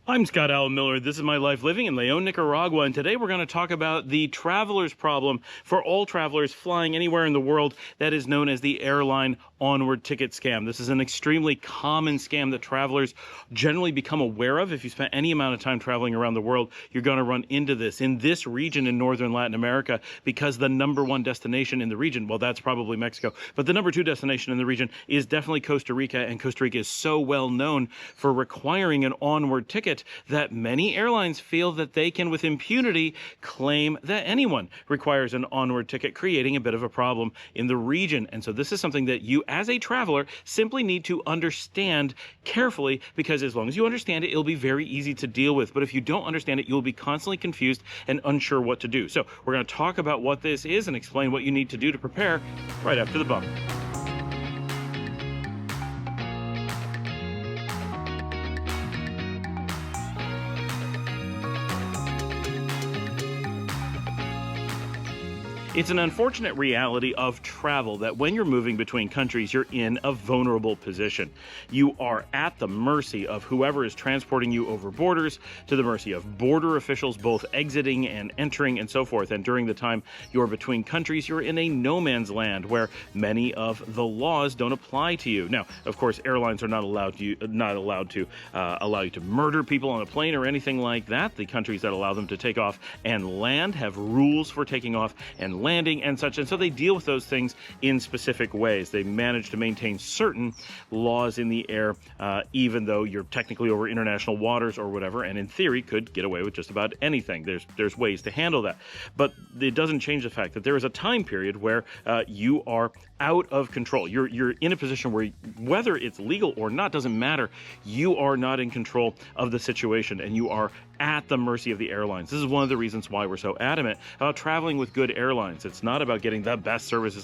I'm Scott Allen Miller. This is My Life Living in Leon, Nicaragua, and today we're going to talk about the traveler's problem for all travelers flying anywhere in the world that is known as the airline onward ticket scam. This is an extremely common scam that travelers generally become aware of. If you spend any amount of time traveling around the world, you're going to run into this. In this region in northern Latin America, because the #1 destination in the region, well, that's probably Mexico, but the #2 destination in the region is definitely Costa Rica, and Costa Rica is so well known for requiring an onward ticket that many airlines feel that they can, with impunity, claim that anyone requires an onward ticket, creating a bit of a problem in the region. And so this is something that you, as a traveler, simply need to understand carefully, because as long as you understand it, it'll be very easy to deal with. But if you don't understand it, you'll be constantly confused and unsure what to do. So we're going to talk about what this is and explain what you need to do to prepare right after the bump. It's an unfortunate reality of travel that when you're moving between countries, you're in a vulnerable position. You are at the mercy of whoever is transporting you over borders, to the mercy of border officials, both exiting and entering and so forth. And during the time you're between countries, you're in a no man's land where many of the laws don't apply to you. Now, of course, airlines are not allowed to allow you to murder people on a plane or anything like that. The countries that allow them to take off and land have rules for taking off and landing and such, and so they deal with those things in specific ways. They manage to maintain certain laws in the air, even though you're technically over international waters or whatever, and in theory could get away with just about anything. There's ways to handle that, but it doesn't change the fact that there is a time period where you are out of control. You're in a position where, whether it's legal or not doesn't matter, you are not in control of the situation, and you are at the mercy of the airlines. This is one of the reasons why we're so adamant about traveling with good airlines. It's not about getting the best service.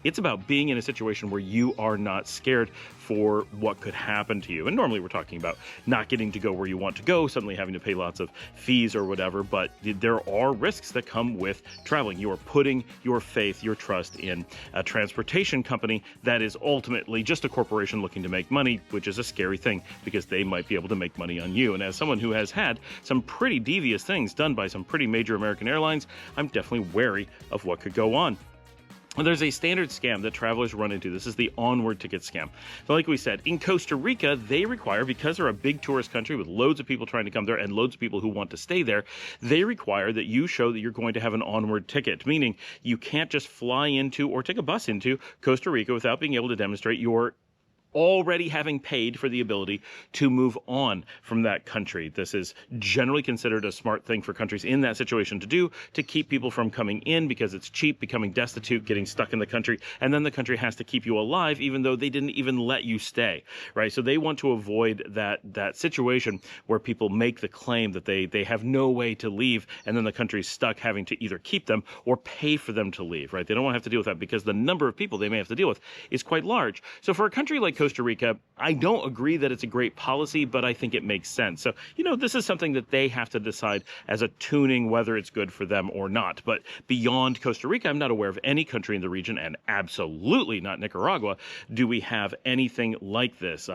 It's about being in a situation where you are not scared for what could happen to you. And normally we're talking about not getting to go where you want to go, suddenly having to pay lots of fees or whatever, but there are risks that come with traveling. You are putting your faith, your trust in a transportation company that is ultimately just a corporation looking to make money, which is a scary thing because they might be able to make money on you. And as someone who has had some pretty devious things done by some pretty major American airlines, I'm definitely wary of what could go on. There's a standard scam that travelers run into. This is the onward ticket scam. So like we said, in Costa Rica, they require, because they're a big tourist country with loads of people trying to come there and loads of people who want to stay there, they require that you show that you're going to have an onward ticket, meaning you can't just fly into or take a bus into Costa Rica without being able to demonstrate your already having paid for the ability to move on from that country. This is generally considered a smart thing for countries in that situation to do, to keep people from coming in because it's cheap, becoming destitute, getting stuck in the country, and then the country has to keep you alive even though they didn't even let you stay, right? So they want to avoid that situation where people make the claim that they have no way to leave, and then the country's stuck having to either keep them or pay for them to leave, right? They don't want to have to deal with that because the number of people they may have to deal with is quite large. So for a country like Costa Rica, I don't agree that it's a great policy, but I think it makes sense. So, this is something that they have to decide as a tuning whether it's good for them or not. But beyond Costa Rica, I'm not aware of any country in the region, and absolutely not Nicaragua, do we have anything like this.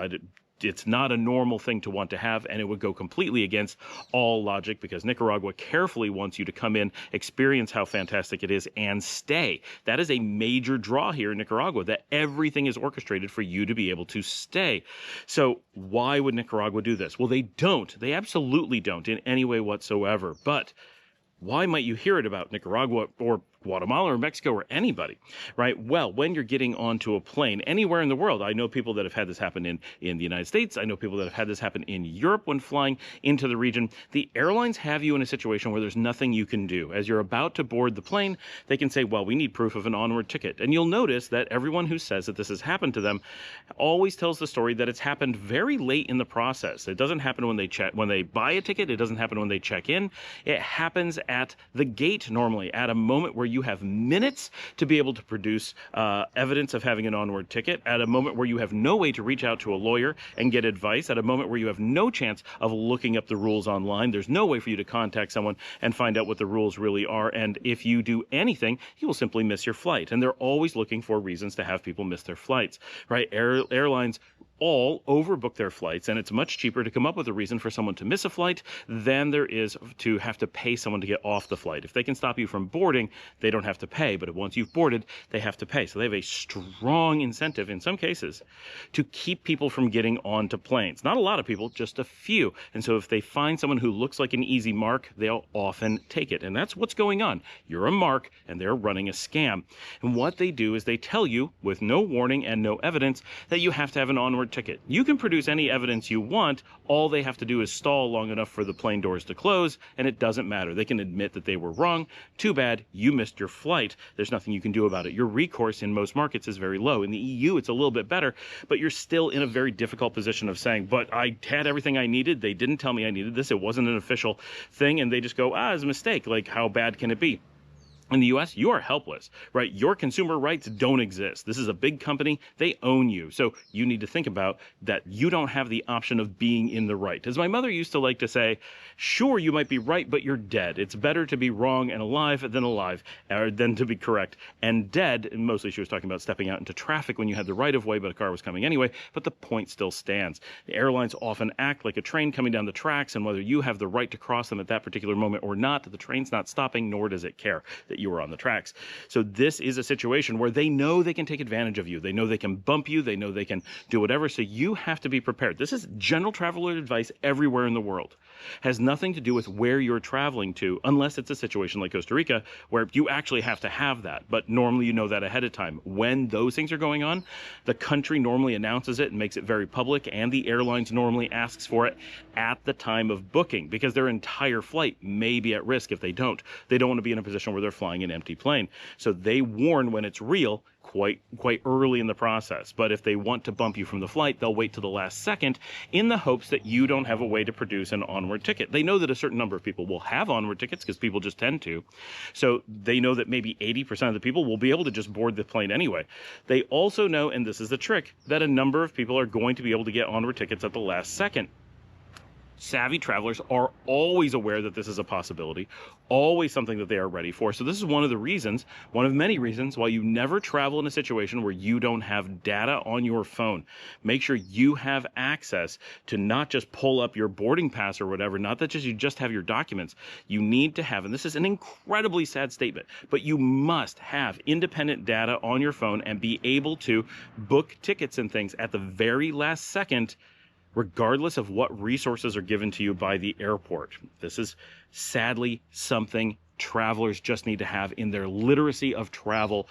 It's not a normal thing to want to have, and it would go completely against all logic because Nicaragua carefully wants you to come in, experience how fantastic it is, and stay. That is a major draw here in Nicaragua, that everything is orchestrated for you to be able to stay. So why would Nicaragua do this? Well, they don't. They absolutely don't in any way whatsoever. But why might you hear it about Nicaragua or Guatemala or Mexico or anybody, right? Well, when you're getting onto a plane anywhere in the world, I know people that have had this happen in the United States. I know people that have had this happen in Europe when flying into the region. The airlines have you in a situation where there's nothing you can do. As you're about to board the plane, they can say, well, we need proof of an onward ticket. And you'll notice that everyone who says that this has happened to them always tells the story that it's happened very late in the process. It doesn't happen when they buy a ticket. It doesn't happen when they check in. It happens at the gate normally, at a moment where you have minutes to be able to produce evidence of having an onward ticket, at a moment where you have no way to reach out to a lawyer and get advice, at a moment where you have no chance of looking up the rules online. There's no way for you to contact someone and find out what the rules really are. And if you do anything, you will simply miss your flight. And they're always looking for reasons to have people miss their flights, right? Airlines all overbook their flights, and it's much cheaper to come up with a reason for someone to miss a flight than there is to have to pay someone to get off the flight. If they can stop you from boarding, they don't have to pay, but once you've boarded, they have to pay. So they have a strong incentive in some cases to keep people from getting onto planes. Not a lot of people, just a few. And so if they find someone who looks like an easy mark, they'll often take it. And that's what's going on. You're a mark, and they're running a scam. And what they do is they tell you, with no warning and no evidence, that you have to have an onward ticket. You can produce any evidence you want. All they have to do is stall long enough for the plane doors to close, and it doesn't matter. They can admit that they were wrong. Too bad, you missed your flight. There's nothing you can do about it. Your recourse in most markets is very low. In the EU, it's a little bit better, but you're still in a very difficult position of saying, but I had everything I needed. They didn't tell me I needed this. It wasn't an official thing, and they just go, it's a mistake. Like, how bad can it be? In the US, you are helpless, right? Your consumer rights don't exist. This is a big company. They own you. So you need to think about that you don't have the option of being in the right. As my mother used to like to say, sure, you might be right, but you're dead. It's better to be wrong and alive than to be correct and dead. And mostly she was talking about stepping out into traffic when you had the right of way, but a car was coming anyway. But the point still stands. The airlines often act like a train coming down the tracks, and whether you have the right to cross them at that particular moment or not, the train's not stopping, nor does it care that you were on the tracks. So this is a situation where they know they can take advantage of you. They know they can bump you. They know they can do whatever. So you have to be prepared. This is general traveler advice everywhere in the world. Has nothing to do with where you're traveling to, unless it's a situation like Costa Rica where you actually have to have that. But normally you know that ahead of time. When those things are going on, the country normally announces it and makes it very public, and the airlines normally asks for it at the time of booking, because their entire flight may be at risk if they don't. They don't want to be in a position where they're flying an empty plane. So they warn when it's real quite early in the process. But if they want to bump you from the flight, they'll wait to the last second in the hopes that you don't have a way to produce an onward ticket. They know that a certain number of people will have onward tickets because people just tend to. So they know that maybe 80% of the people will be able to just board the plane anyway. They also know, and this is the trick, that a number of people are going to be able to get onward tickets at the last second. Savvy travelers are always aware that this is a possibility, always something that they are ready for. So this is one of many reasons why you never travel in a situation where you don't have data on your phone. Make sure you have access to not just pull up your boarding pass or whatever, not that you just have your documents. You need to have, and this is an incredibly sad statement, but you must have independent data on your phone and be able to book tickets and things at the very last second, regardless of what resources are given to you by the airport. This is sadly something travelers just need to have in their literacy of travel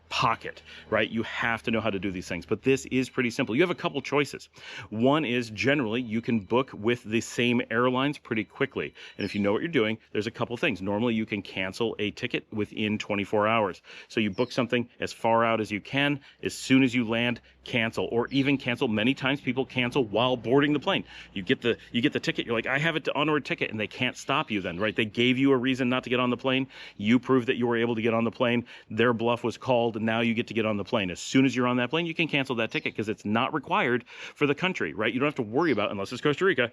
pocket, right? You have to know how to do these things, but this is pretty simple. You have a couple choices. One is generally you can book with the same airlines pretty quickly. And if you know what you're doing, there's a couple things. Normally you can cancel a ticket within 24 hours. So you book something as far out as you can, as soon as you land, cancel, or even cancel. Many times people cancel while boarding the plane. You get the ticket, you're like, I have it onward ticket, and they can't stop you then, right? They gave you a reason not to get on the plane. You proved that you were able to get on the plane. Their bluff was called, and now you get to get on the plane. As soon as you're on that plane, you can cancel that ticket because it's not required for the country, right? You don't have to worry about, unless it's Costa Rica.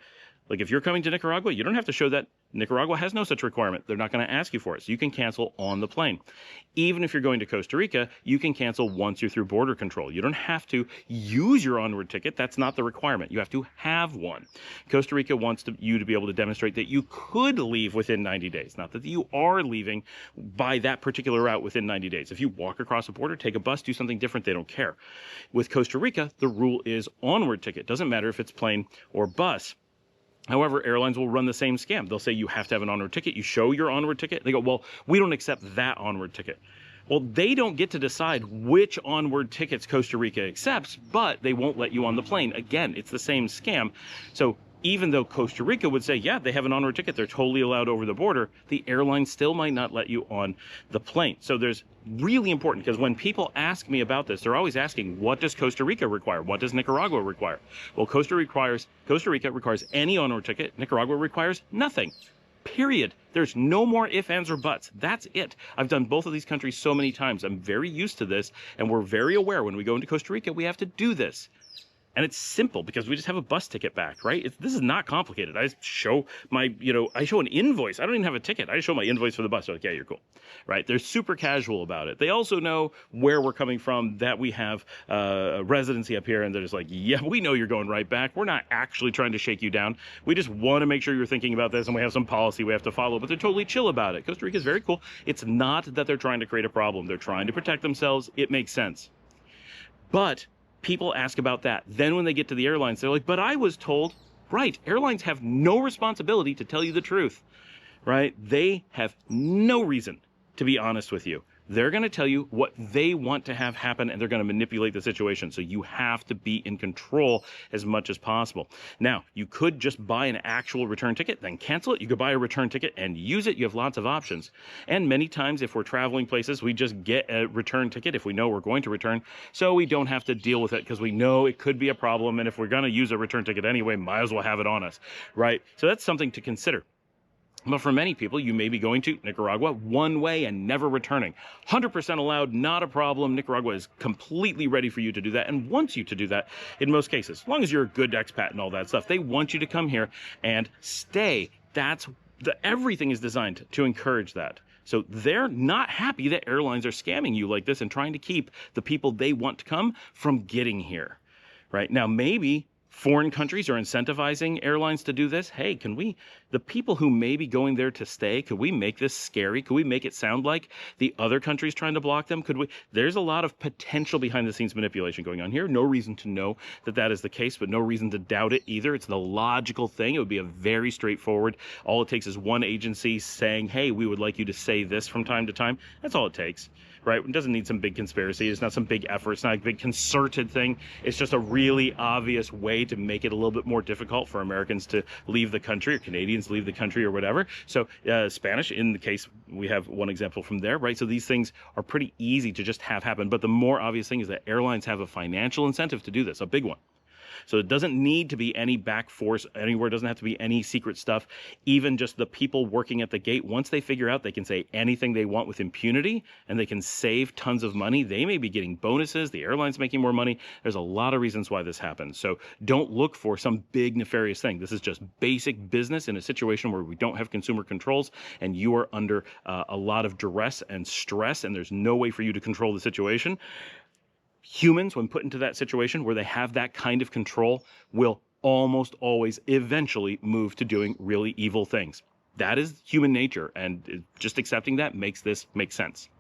Like if you're coming to Nicaragua, you don't have to show that. Nicaragua has no such requirement. They're not going to ask you for it. So you can cancel on the plane. Even if you're going to Costa Rica, you can cancel once you're through border control. You don't have to use your onward ticket. That's not the requirement. You have to have one. Costa Rica wants you to be able to demonstrate that you could leave within 90 days. Not that you are leaving by that particular route within 90 days. If you walk across the border, take a bus, do something different, they don't care. With Costa Rica, the rule is onward ticket. Doesn't matter if it's plane or bus. However, airlines will run the same scam. They'll say you have to have an onward ticket. You show your onward ticket. They go, well, we don't accept that onward ticket. Well, they don't get to decide which onward tickets Costa Rica accepts, but they won't let you on the plane. Again, it's the same scam. So even though Costa Rica would say, yeah, they have an onward ticket, they're totally allowed over the border, the airline still might not let you on the plane. So there's really important, because when people ask me about this, they're always asking, what does Costa Rica require? What does Nicaragua require? Well, Costa Rica requires any onward ticket. Nicaragua requires nothing. Period. There's no more ifs, ands, or buts. That's it. I've done both of these countries so many times. I'm very used to this, and we're very aware when we go into Costa Rica, we have to do this. And it's simple because we just have a bus ticket back, right? This is not complicated. I show my, I show an invoice. I don't even have a ticket. I just show my invoice for the bus. They're like, yeah, you're cool, right? They're super casual about it. They also know where we're coming from, that we have a residency up here, and they're just like, yeah, we know you're going right back. We're not actually trying to shake you down. We just want to make sure you're thinking about this, and we have some policy we have to follow, but they're totally chill about it. Costa Rica is very cool. It's not that they're trying to create a problem. They're trying to protect themselves. It makes sense. But people ask about that. Then when they get to the airlines, they're like, but I was told, right, airlines have no responsibility to tell you the truth, right? They have no reason to be honest with you. They're going to tell you what they want to have happen, and they're going to manipulate the situation. So you have to be in control as much as possible. Now, you could just buy an actual return ticket, then cancel it. You could buy a return ticket and use it. You have lots of options. And many times, if we're traveling places, we just get a return ticket if we know we're going to return, so we don't have to deal with it because we know it could be a problem. And if we're going to use a return ticket anyway, might as well have it on us, right? So that's something to consider. But for many people, you may be going to Nicaragua one way and never returning. 100% allowed, not a problem. Nicaragua is completely ready for you to do that and wants you to do that in most cases. As long as you're a good expat and all that stuff, they want you to come here and stay. Everything is designed to encourage that. So they're not happy that airlines are scamming you like this and trying to keep the people they want to come from getting here. Right? Now, maybe foreign countries are incentivizing airlines to do this. Hey, the people who may be going there to stay, could we make this scary? Could we make it sound like the other countries trying to block them? There's a lot of potential behind the scenes manipulation going on here. No reason to know that that is the case, but no reason to doubt it either. It's the logical thing. It would be a very straightforward. All it takes is one agency saying, hey, we would like you to say this from time to time. That's all it takes. Right? It doesn't need some big conspiracy. It's not some big effort. It's not a big concerted thing. It's just a really obvious way to make it a little bit more difficult for Americans to leave the country, or Canadians leave the country, or whatever. So Spanish, in the case, we have one example from there, right? So these things are pretty easy to just have happen. But the more obvious thing is that airlines have a financial incentive to do this, a big one. So it doesn't need to be any back force anywhere. It doesn't have to be any secret stuff. Even just the people working at the gate, once they figure out they can say anything they want with impunity and they can save tons of money, they may be getting bonuses. The airline's making more money. There's a lot of reasons why this happens. So don't look for some big nefarious thing. This is just basic business in a situation where we don't have consumer controls and you are under a lot of duress and stress, and there's no way for you to control the situation. Humans, when put into that situation where they have that kind of control, will almost always eventually move to doing really evil things. That is human nature, and just accepting that makes this make sense.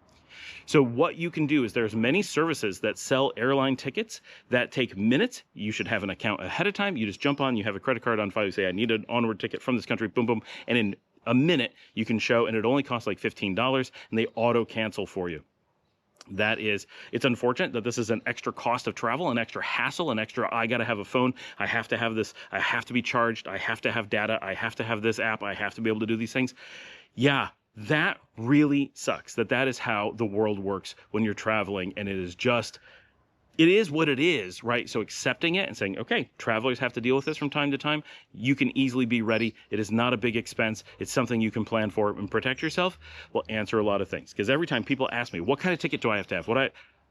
So what you can do is there's many services that sell airline tickets that take minutes. You should have an account ahead of time. You just jump on, you have a credit card on file, you say, I need an onward ticket from this country, boom, boom, and in a minute you can show, and it only costs like $15, and they auto cancel for you. It's unfortunate that this is an extra cost of travel, an extra hassle, an extra, I got to have a phone, I have to have this, I have to be charged, I have to have data, I have to have this app, I have to be able to do these things. Yeah, that really sucks. That is how the world works when you're traveling, and it is what it is, right? So accepting it and saying, okay, travelers have to deal with this from time to time. You can easily be ready. It is not a big expense. It's something you can plan for and protect yourself. Will answer a lot of things. Because every time people ask me, what kind of ticket do I have to have?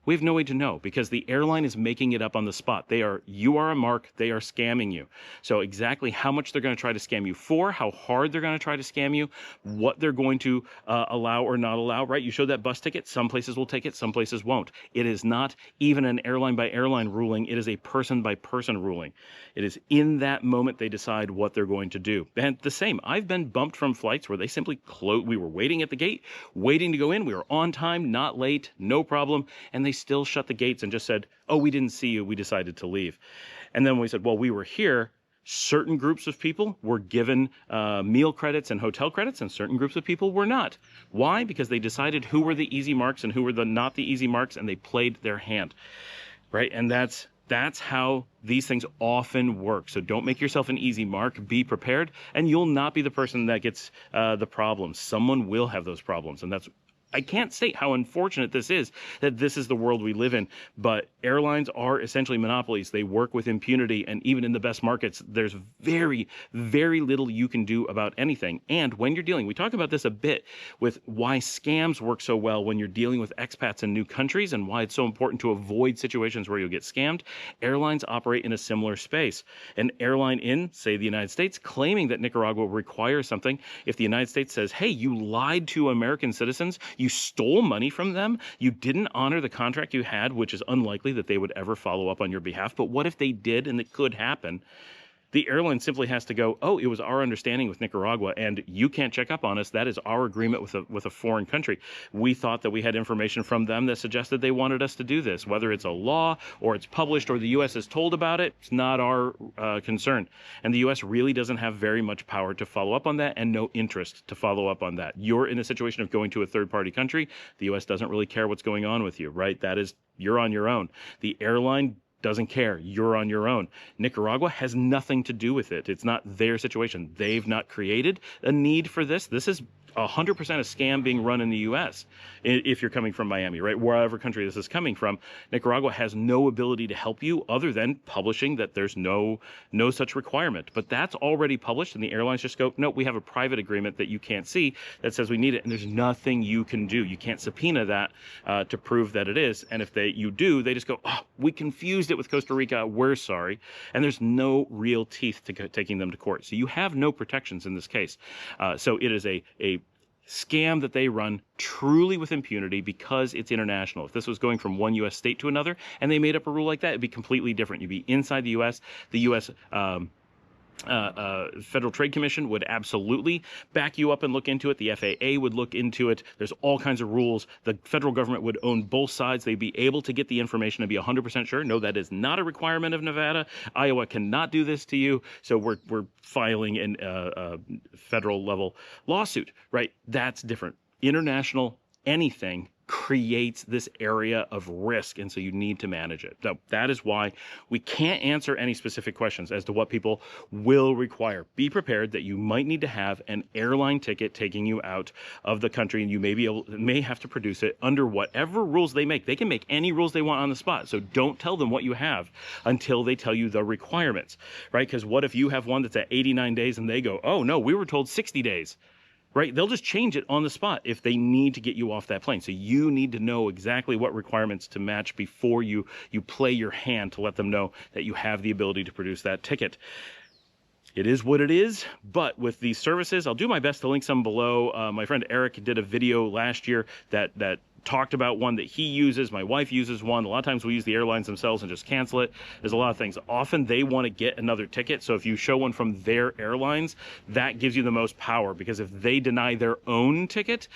We have no way to know, because the airline is making it up on the spot. You are a mark, they are scamming you. So exactly how much they're going to try to scam you for, how hard they're going to try to scam you, what they're going to allow or not allow, right? You showed that bus ticket, some places will take it, some places won't. It is not even an airline by airline ruling, it is a person by person ruling. It is in that moment they decide what they're going to do. And the same, I've been bumped from flights where they simply we were waiting at the gate, waiting to go in, we were on time, not late, no problem, and they still shut the gates and just said, oh, we didn't see you, we decided to leave. And then we said, well, we were here. Certain groups of people were given meal credits and hotel credits, and certain groups of people were not. Why? Because they decided who were the easy marks and who were the not the easy marks, and they played their hand, right? And that's how these things often work. So don't make yourself an easy mark. Be prepared, and you'll not be the person that gets the problems. Someone will have those problems, and that's I can't state how unfortunate this is, that this is the world we live in. But airlines are essentially monopolies. They work with impunity, and even in the best markets, there's very, very little you can do about anything. And when you're dealing, we talk about this a bit with why scams work so well when you're dealing with expats in new countries and why it's so important to avoid situations where you'll get scammed. Airlines operate in a similar space. An airline in, say, the United States, claiming that Nicaragua requires something, if the United States says, hey, you lied to American citizens, you stole money from them, you didn't honor the contract you had, which is unlikely that they would ever follow up on your behalf, but what if they did, and it could happen? The airline simply has to go, oh, it was our understanding with Nicaragua, and you can't check up on us. That is our agreement with a foreign country. We thought that we had information from them that suggested they wanted us to do this. Whether it's a law or it's published or the U.S. is told about it, it's not our concern. And the U.S. really doesn't have very much power to follow up on that and no interest to follow up on that. You're in a situation of going to a third-party country. The U.S. doesn't really care what's going on with you, right? That is, you're on your own. The airline doesn't care. You're on your own. Nicaragua has nothing to do with it. It's not their situation. They've not created a need for this. This is 100% a scam being run in the U.S. if you're coming from Miami, right? Wherever country this is coming from, Nicaragua has no ability to help you other than publishing that there's no such requirement. But that's already published, and the airlines just go, no, we have a private agreement that you can't see that says we need it, and there's nothing you can do. You can't subpoena that to prove that it is. And if you do, they just go, oh, we confused it with Costa Rica. We're sorry. And there's no real teeth to taking them to court. So you have no protections in this case. So it is a scam that they run truly with impunity because it's international. If this was going from one U.S. state to another and they made up a rule like that, it'd be completely different. You'd be inside the U.S. The U.S. Federal Trade Commission would absolutely back you up and look into it. The FAA would look into it. There's all kinds of rules. The federal government would own both sides. They'd be able to get the information and be 100% sure. No, that is not a requirement of Nevada. Iowa cannot do this to you. So we're filing a federal level lawsuit, right? That's different. International anything creates this area of risk, and so you need to manage it. So that is why we can't answer any specific questions as to what people will require. Be prepared that you might need to have an airline ticket taking you out of the country, and you may have to produce it under whatever rules they make. They can make any rules they want on the spot, so don't tell them what you have until they tell you the requirements, right? Because what if you have one that's at 89 days and they go, oh no, we were told 60 days. Right? They'll just change it on the spot if they need to get you off that plane. So you need to know exactly what requirements to match before you play your hand to let them know that you have the ability to produce that ticket. It is what it is, but with these services, I'll do my best to link some below. My friend Eric did a video last year that talked about one that he uses. My wife uses one. A lot of times we use the airlines themselves and just cancel it. There's a lot of things. Often they want to get another ticket. So if you show one from their airlines, that gives you the most power, because if they deny their own ticket,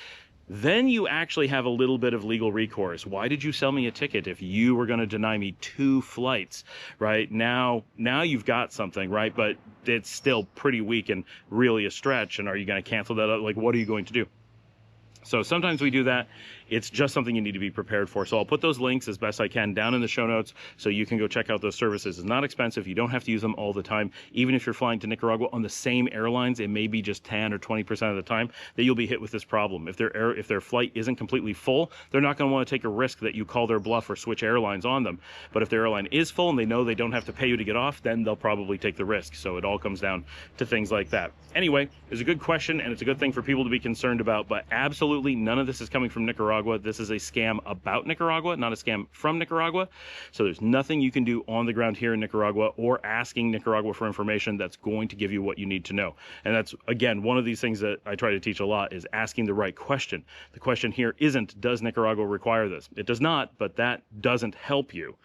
then you actually have a little bit of legal recourse. Why did you sell me a ticket if you were going to deny me 2 flights, right? Now you've got something, right? But it's still pretty weak and really a stretch. And are you going to cancel that? Like, what are you going to do? So sometimes we do that. It's just something you need to be prepared for. So I'll put those links as best I can down in the show notes so you can go check out those services. It's not expensive. You don't have to use them all the time. Even if you're flying to Nicaragua on the same airlines, it may be just 10 or 20% of the time that you'll be hit with this problem. If their flight isn't completely full, they're not going to want to take a risk that you call their bluff or switch airlines on them. But if their airline is full and they know they don't have to pay you to get off, then they'll probably take the risk. So it all comes down to things like that. Anyway, it's a good question, and it's a good thing for people to be concerned about, but absolutely none of this is coming from Nicaragua. This is a scam about Nicaragua, not a scam from Nicaragua. So there's nothing you can do on the ground here in Nicaragua or asking Nicaragua for information that's going to give you what you need to know. And that's, again, one of these things that I try to teach a lot is asking the right question. The question here isn't, does Nicaragua require this? It does not, but that doesn't help you.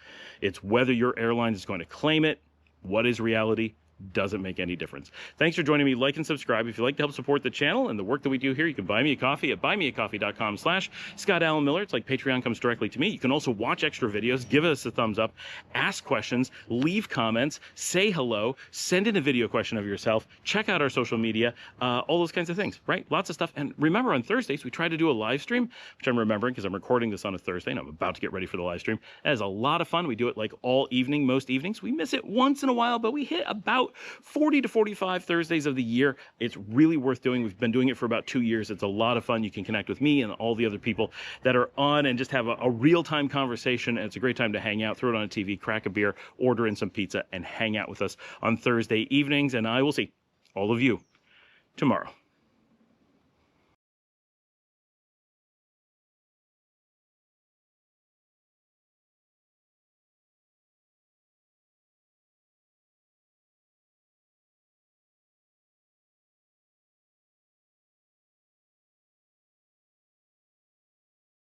It's whether your airline is going to claim it. What is reality? Doesn't make any difference. Thanks for joining me. Like and subscribe. If you'd like to help support the channel and the work that we do here, you can buy me a coffee at buymeacoffee.com/Scott Allen Miller. It's like Patreon comes directly to me. You can also watch extra videos, give us a thumbs up, ask questions, leave comments, say hello, send in a video question of yourself, check out our social media, all those kinds of things, right? Lots of stuff. And remember, on Thursdays, we try to do a live stream, which I'm remembering because I'm recording this on a Thursday and I'm about to get ready for the live stream. That is a lot of fun. We do it like all evening, most evenings. We miss it once in a while, but we hit about about 40 to 45 Thursdays of the year. It's really worth doing. We've been doing it for about 2 years. It's a lot of fun. You can connect with me and all the other people that are on and just have a real-time conversation. And it's a great time to hang out, throw it on a TV, crack a beer, order in some pizza, and hang out with us on Thursday evenings. And I will see all of you tomorrow.